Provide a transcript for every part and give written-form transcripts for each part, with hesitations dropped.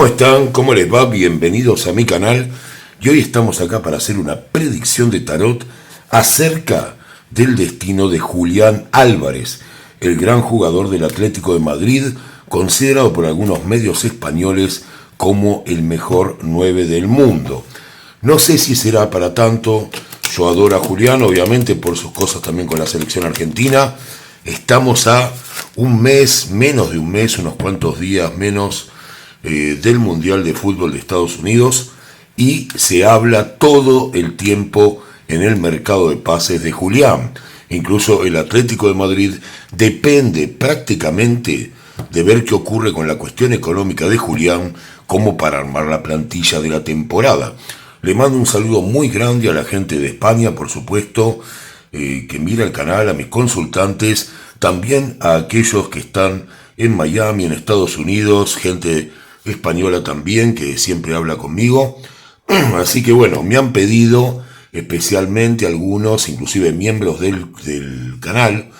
¿Cómo están? ¿Cómo les va? Bienvenidos a mi canal. Y hoy estamos acá para hacer una predicción de tarot acerca del destino de Julián Álvarez, el gran jugador del Atlético de Madrid, considerado por algunos medios españoles como el mejor 9 del mundo. No sé si será para tanto. Yo adoro a Julián, obviamente, por sus cosas también con la selección argentina. Estamos a un mes, menos de un mes, unos cuantos días menos del Mundial de Fútbol de Estados Unidos, y se habla todo el tiempo en el mercado de pases de Julián. Incluso el Atlético de Madrid depende prácticamente de ver qué ocurre con la cuestión económica de Julián como para armar la plantilla de la temporada. Le mando un saludo muy grande a la gente de España, por supuesto, que mira el canal, a mis consultantes, también a aquellos que están en Miami, en Estados Unidos, gente española también, que siempre habla conmigo. Así que bueno, me han pedido especialmente algunos, inclusive miembros del canal,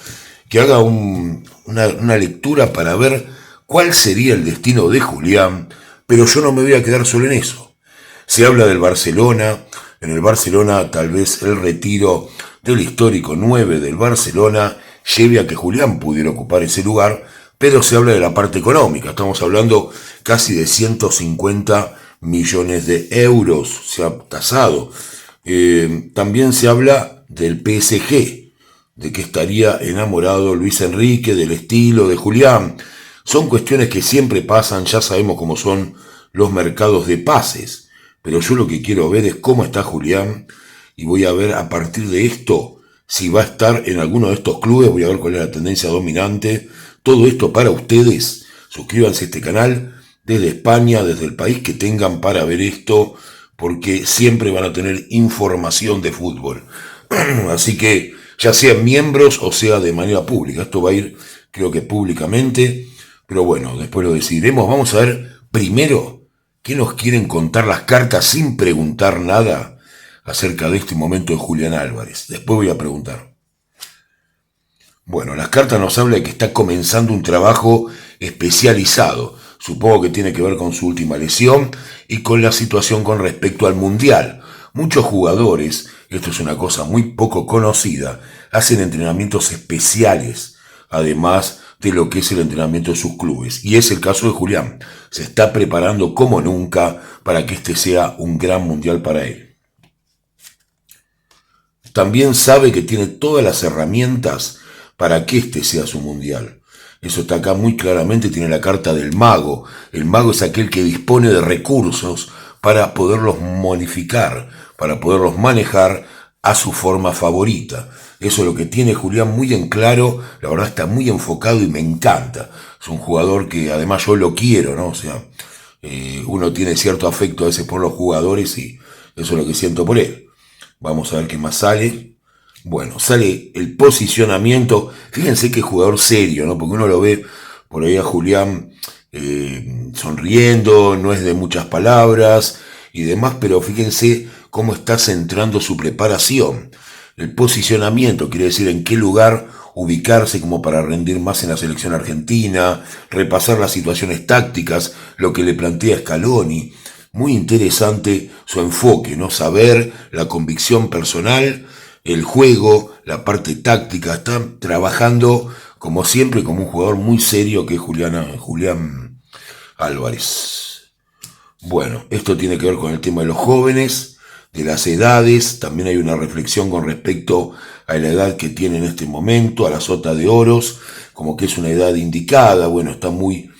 que haga una lectura para ver cuál sería el destino de Julián, pero yo no me voy a quedar solo en eso. Se habla del Barcelona. En el Barcelona tal vez el retiro del histórico 9 del Barcelona lleve a que Julián pudiera ocupar ese lugar, pero se habla de la parte económica. Estamos hablando casi de 150 millones de euros, se ha tasado. También se habla del PSG, de que estaría enamorado Luis Enrique del estilo de Julián. Son cuestiones que siempre pasan, ya sabemos cómo son los mercados de pases, pero yo lo que quiero ver es cómo está Julián, y voy a ver a partir de esto si va a estar en alguno de estos clubes, voy a ver cuál es la tendencia dominante. Todo esto para ustedes. Suscríbanse a este canal desde España, desde el país que tengan para ver esto, porque siempre van a tener información de fútbol. Así que ya sean miembros o sea de manera pública. Esto va a ir, creo que públicamente, pero bueno, después lo decidiremos. Vamos a ver primero qué nos quieren contar las cartas sin preguntar nada acerca de este momento de Julián Álvarez. Después voy a preguntar. Bueno, las cartas nos hablan de que está comenzando un trabajo especializado. Supongo que tiene que ver con su última lesión y con la situación con respecto al Mundial. Muchos jugadores, esto es una cosa muy poco conocida, hacen entrenamientos especiales, además de lo que es el entrenamiento de sus clubes. Y es el caso de Julián. Se está preparando como nunca para que este sea un gran Mundial para él. También sabe que tiene todas las herramientas para que este sea su mundial. Eso está acá muy claramente, tiene la carta del mago. El mago es aquel que dispone de recursos para poderlos modificar, para poderlos manejar a su forma favorita. Eso es lo que tiene Julián muy en claro, la verdad está muy enfocado y me encanta. Es un jugador que además yo lo quiero, ¿no? O sea, uno tiene cierto afecto a veces por los jugadores y eso es lo que siento por él. Vamos a ver qué más sale. Bueno, sale el posicionamiento. Fíjense qué jugador serio, ¿no? Porque uno lo ve por ahí a Julián sonriendo, no es de muchas palabras y demás, pero fíjense cómo está centrando su preparación. El posicionamiento quiere decir en qué lugar ubicarse como para rendir más en la selección argentina, repasar las situaciones tácticas, lo que le plantea Scaloni. Muy interesante su enfoque, ¿no? Saber, la convicción personal, el juego, la parte táctica. Está trabajando como siempre como un jugador muy serio que es Julián Álvarez. Bueno, esto tiene que ver con el tema de los jóvenes, de las edades. También hay una reflexión con respecto a la edad que tiene en este momento, a la sota de oros, como que es una edad indicada. Bueno, está muy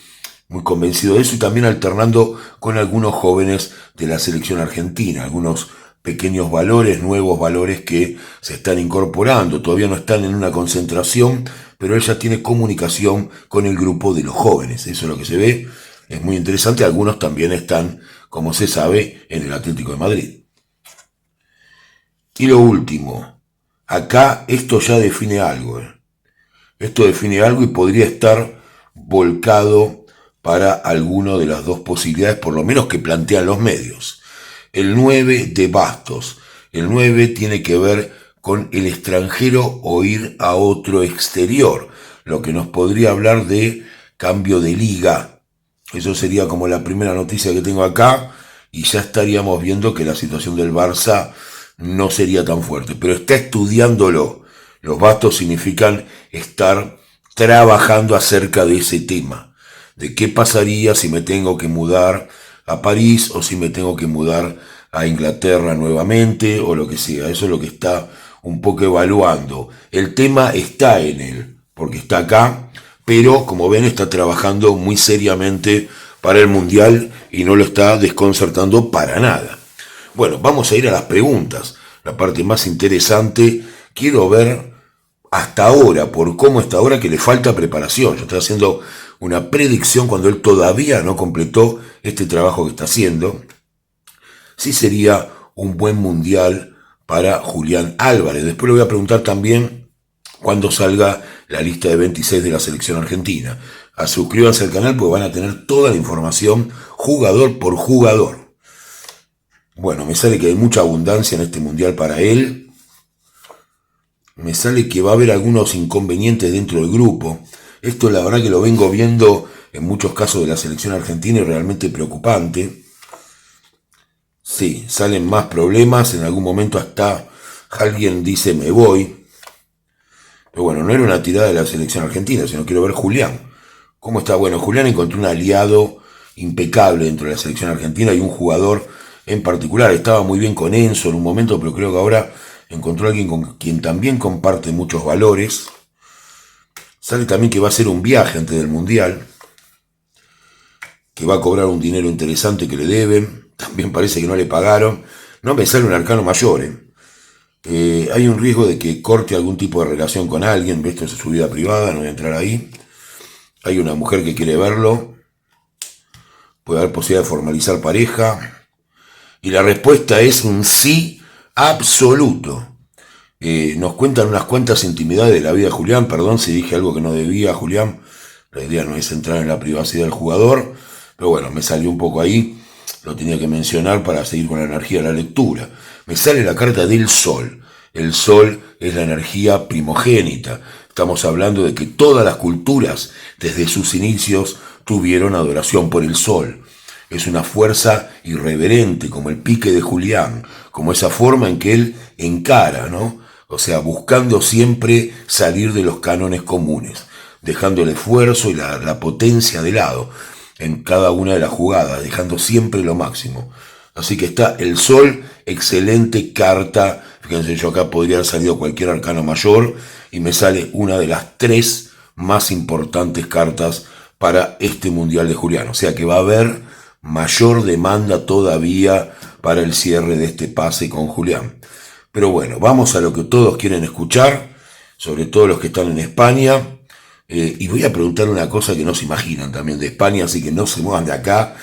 convencido de eso, y también alternando con algunos jóvenes de la selección argentina, algunos pequeños valores, nuevos valores que se están incorporando. Todavía no están en una concentración, pero él ya tiene comunicación con el grupo de los jóvenes. Eso es lo que se ve. Es muy interesante. Algunos también están, como se sabe, en el Atlético de Madrid. Y lo último, acá esto ya define algo. Esto define algo y podría estar volcado para alguna de las dos posibilidades, por lo menos que plantean los medios. El 9 de bastos. El 9 tiene que ver con el extranjero o ir a otro exterior, lo que nos podría hablar de cambio de liga Eso sería como la primera noticia que tengo acá y ya estaríamos viendo que la situación del Barça no sería tan fuerte, pero está estudiándolo. Los bastos significan estar trabajando acerca de ese tema, de qué pasaría si me tengo que mudar a París o si me tengo que mudar a Inglaterra nuevamente o lo que sea. Eso es lo que está un poco evaluando. El tema está en él, porque está acá, pero como ven está trabajando muy seriamente para el Mundial y no lo está desconcertando para nada. Bueno, vamos a ir a las preguntas, la parte más interesante. Quiero ver hasta ahora, por cómo está ahora, que le falta preparación. Yo estoy haciendo una predicción cuando él todavía no completó este trabajo que está haciendo. Sí sería un buen mundial para Julián Álvarez. Después le voy a preguntar también cuando salga la lista de 26 de la selección argentina. Suscríbanse al canal porque van a tener toda la información jugador por jugador. Bueno, me sale que hay mucha abundancia en este mundial para él. Me sale que va a haber algunos inconvenientes dentro del grupo. Esto la verdad que lo vengo viendo en muchos casos de la selección argentina y realmente preocupante. Sí, salen más problemas, en algún momento hasta alguien dice me voy. Pero bueno, no era una tirada de la selección argentina, sino quiero ver Julián. ¿Cómo está? Bueno, Julián encontró un aliado impecable dentro de la selección argentina y un jugador en particular. Estaba muy bien con Enzo en un momento, pero creo que ahora encontró a alguien con quien también comparte muchos valores. Sale también que va a hacer un viaje antes del Mundial, que va a cobrar un dinero interesante que le deben. También parece que no le pagaron. No me sale un arcano mayor, hay un riesgo de que corte algún tipo de relación con alguien. Esto es su vida privada, no voy a entrar ahí. Hay una mujer que quiere verlo. Puede haber posibilidad de formalizar pareja. Y la respuesta es un sí absoluto. Nos cuentan unas cuantas intimidades de la vida de Julián. Perdón si dije algo que no debía, Julián. La idea no es entrar en la privacidad del jugador. Pero bueno, me salió un poco ahí. Lo tenía que mencionar para seguir con la energía de la lectura. Me sale la carta del Sol. El Sol es la energía primogénita. Estamos hablando de que todas las culturas, desde sus inicios, tuvieron adoración por el Sol. Es una fuerza irreverente, como el pique de Julián, como esa forma en que él encara, ¿no? O sea, buscando siempre salir de los cánones comunes, dejando el esfuerzo y la potencia de lado en cada una de las jugadas, dejando siempre lo máximo. Así que está el Sol, excelente carta. Fíjense, yo acá podría haber salido cualquier arcano mayor y me sale una de las 3 más importantes cartas para este Mundial de Julián. O sea que va a haber mayor demanda todavía para el cierre de este pase con Julián. Pero bueno, vamos a lo que todos quieren escuchar, sobre todo los que están en España. Y voy a preguntar una cosa que no se imaginan también de España, así que no se muevan de acá.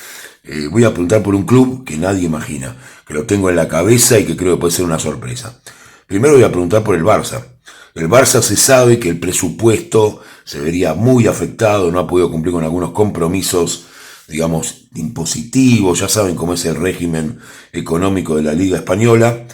Voy a preguntar por un club que nadie imagina, que lo tengo en la cabeza y que creo que puede ser una sorpresa. Primero voy a preguntar por el Barça. El Barça se sabe que el presupuesto se vería muy afectado, no ha podido cumplir con algunos compromisos, digamos, impositivos. Ya saben cómo es el régimen económico de la Liga Española.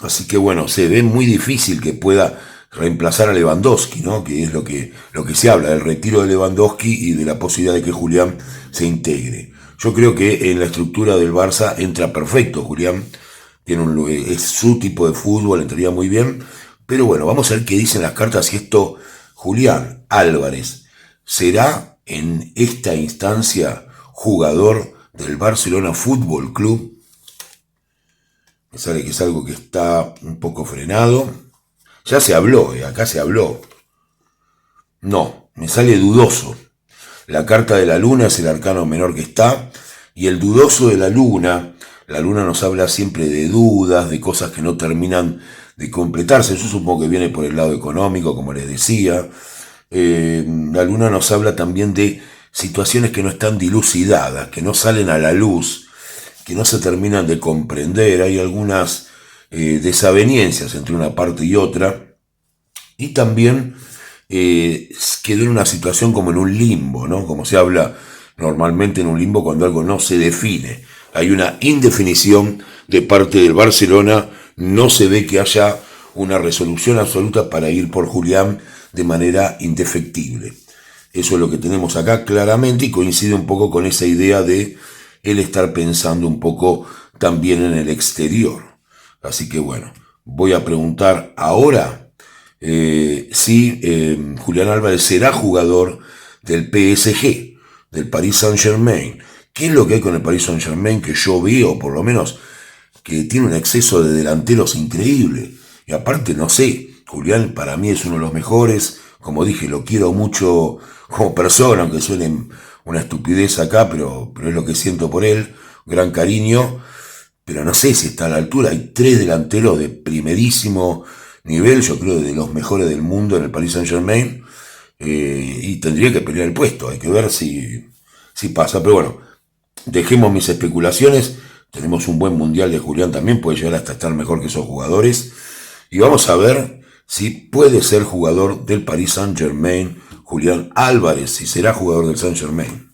Así que bueno, se ve muy difícil que pueda reemplazar a Lewandowski, ¿no? Que es lo que se habla, del retiro de Lewandowski y de la posibilidad de que Julián se integre. Yo creo que en la estructura del Barça entra perfecto Julián, es su tipo de fútbol, entraría muy bien, pero bueno, vamos a ver qué dicen las cartas si esto, Julián Álvarez, será en esta instancia jugador del Barcelona Fútbol Club. Me sale que es algo que está un poco frenado. Ya se habló, acá se habló. No, me sale dudoso. La carta de la luna es el arcano menor que está. Y el dudoso de la luna nos habla siempre de dudas, de cosas que no terminan de completarse. Yo supongo que viene por el lado económico, como les decía. La luna nos habla también de situaciones que no están dilucidadas, que no salen a la luz, que no se terminan de comprender. Hay algunas desavenencias entre una parte y otra, y también quedó en una situación como en un limbo, ¿no? Como se habla normalmente en un limbo cuando algo no se define. Hay una indefinición de parte del Barcelona, no se ve que haya una resolución absoluta para ir por Julián de manera indefectible. Eso es lo que tenemos acá claramente y coincide un poco con esa idea de él estar pensando un poco también en el exterior. Así que bueno, voy a preguntar ahora si Julián Álvarez será jugador del PSG, del Paris Saint-Germain. ¿Qué es lo que hay con el Paris Saint-Germain? Que yo veo, por lo menos, que tiene un exceso de delanteros increíble. Y aparte, no sé, Julián para mí es uno de los mejores. Como dije, lo quiero mucho como persona, aunque suene una estupidez acá, pero es lo que siento por él. Gran cariño. Pero no sé si está a la altura. Hay 3 delanteros de primerísimo nivel, yo creo de los mejores del mundo en el Paris Saint-Germain. Y tendría que pelear el puesto. Hay que ver si pasa. Pero bueno, dejemos mis especulaciones. Tenemos un buen mundial de Julián también. Puede llegar hasta estar mejor que esos jugadores. Y vamos a ver si puede ser jugador del Paris Saint-Germain Julián Álvarez. Si será jugador del Saint-Germain.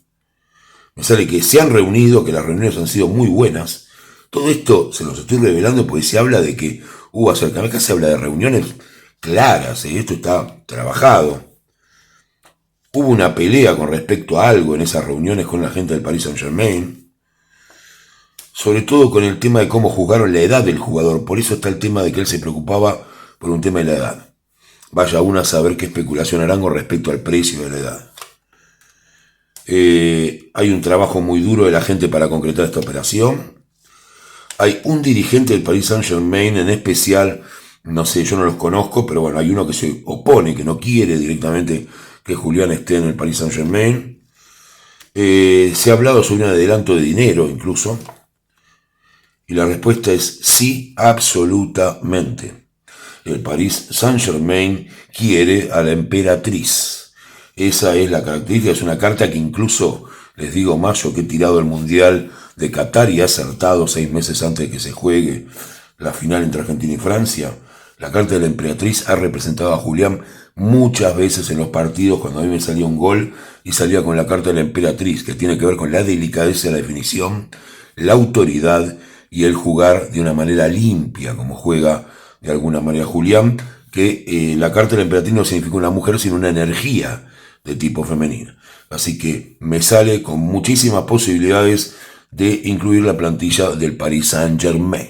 Me sale que se han reunido, que las reuniones han sido muy buenas. Todo esto se los estoy revelando porque se habla de que hubo acercamiento. Acá se habla de reuniones claras. Esto está trabajado. Hubo una pelea con respecto a algo en esas reuniones con la gente del Paris Saint-Germain. Sobre todo con el tema de cómo juzgaron la edad del jugador. Por eso está el tema de que él se preocupaba por un tema de la edad. Vaya uno a saber qué especulación harán con respecto al precio de la edad. Hay un trabajo muy duro de la gente para concretar esta operación. Hay un dirigente del Paris Saint-Germain en especial, no sé, yo no los conozco, pero bueno, hay uno que se opone, que no quiere directamente que Julián esté en el Paris Saint-Germain. Se ha hablado sobre un adelanto de dinero incluso. Y la respuesta es sí, absolutamente. El Paris Saint-Germain quiere a la emperatriz. Esa es la característica, es una carta que incluso, les digo más, yo que he tirado el Mundial de Qatar y he acertado 6 meses antes de que se juegue la final entre Argentina y Francia. La carta de la emperatriz ha representado a Julián muchas veces en los partidos cuando a mí me salía un gol y salía con la carta de la emperatriz, que tiene que ver con la delicadeza de la definición, la autoridad y el jugar de una manera limpia, como juega de alguna manera Julián, que la carta de la emperatriz no significa una mujer, sino una energía de tipo femenino. Así que me sale con muchísimas posibilidades de incluir la plantilla del Paris Saint-Germain.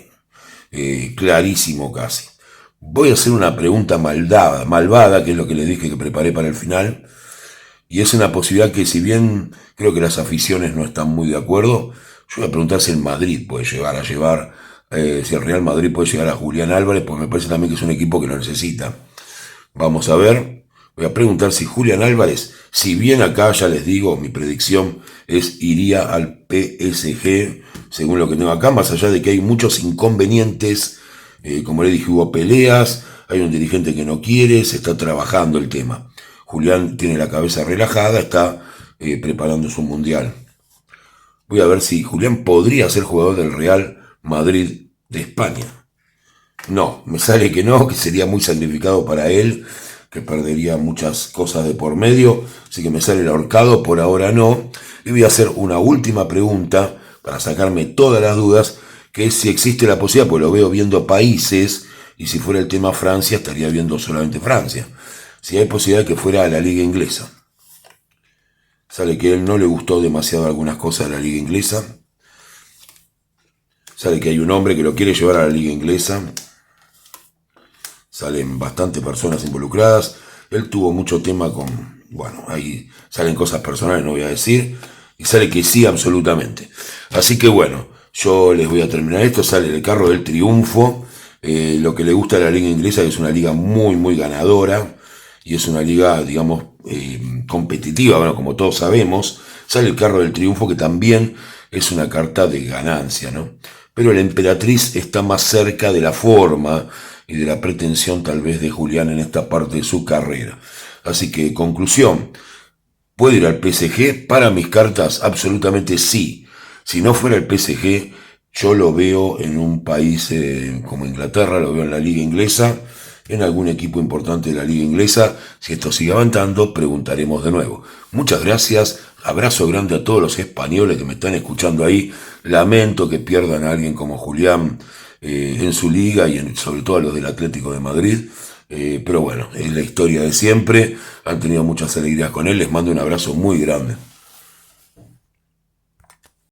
Clarísimo casi. Voy a hacer una pregunta malvada, que es lo que les dije que preparé para el final. Y es una posibilidad que, si bien creo que las aficiones no están muy de acuerdo, yo voy a preguntar si el Madrid puede llegar a llevar, si el Real Madrid puede llegar a Julián Álvarez, porque me parece también que es un equipo que lo necesita. Vamos a ver. Voy a preguntar si Julián Álvarez, si bien acá ya les digo, mi predicción es iría al PSG, según lo que tengo acá, más allá de que hay muchos inconvenientes, como le dije, hubo peleas, hay un dirigente que no quiere, se está trabajando el tema. Julián tiene la cabeza relajada, está preparando su mundial. Voy a ver si Julián podría ser jugador del Real Madrid de España. No, me sale que no, que sería muy sacrificado para él, que perdería muchas cosas de por medio, así que me sale el ahorcado, por ahora no. Y voy a hacer una última pregunta para sacarme todas las dudas, que es si existe la posibilidad, pues lo veo viendo países, y si fuera el tema Francia, estaría viendo solamente Francia. Si hay posibilidad de que fuera a la liga inglesa. Sale que a él no le gustó demasiado algunas cosas de la liga inglesa. Sale que hay un hombre que lo quiere llevar a la liga inglesa. Salen bastantes personas involucradas. Él tuvo mucho tema con... Bueno, ahí salen cosas personales, no voy a decir. Y sale que sí, absolutamente. Así que bueno, yo les voy a terminar esto. Sale el carro del triunfo. Lo que le gusta a la liga inglesa, que es una liga muy, muy ganadora. Y es una liga, digamos, competitiva, bueno, como todos sabemos. Sale el carro del triunfo, que también es una carta de ganancia, ¿no? Pero la emperatriz está más cerca de la forma y de la pretensión tal vez de Julián en esta parte de su carrera. Así que, conclusión, ¿puede ir al PSG? Para mis cartas, absolutamente sí. Si no fuera el PSG, yo lo veo en un país como Inglaterra, lo veo en la liga inglesa, en algún equipo importante de la liga inglesa. Si esto sigue avanzando, preguntaremos de nuevo. Muchas gracias, abrazo grande a todos los españoles que me están escuchando ahí. Lamento que pierdan a alguien como Julián en su liga y sobre todo a los del Atlético de Madrid. Pero bueno, es la historia de siempre. Han tenido muchas alegrías con él. Les mando un abrazo muy grande.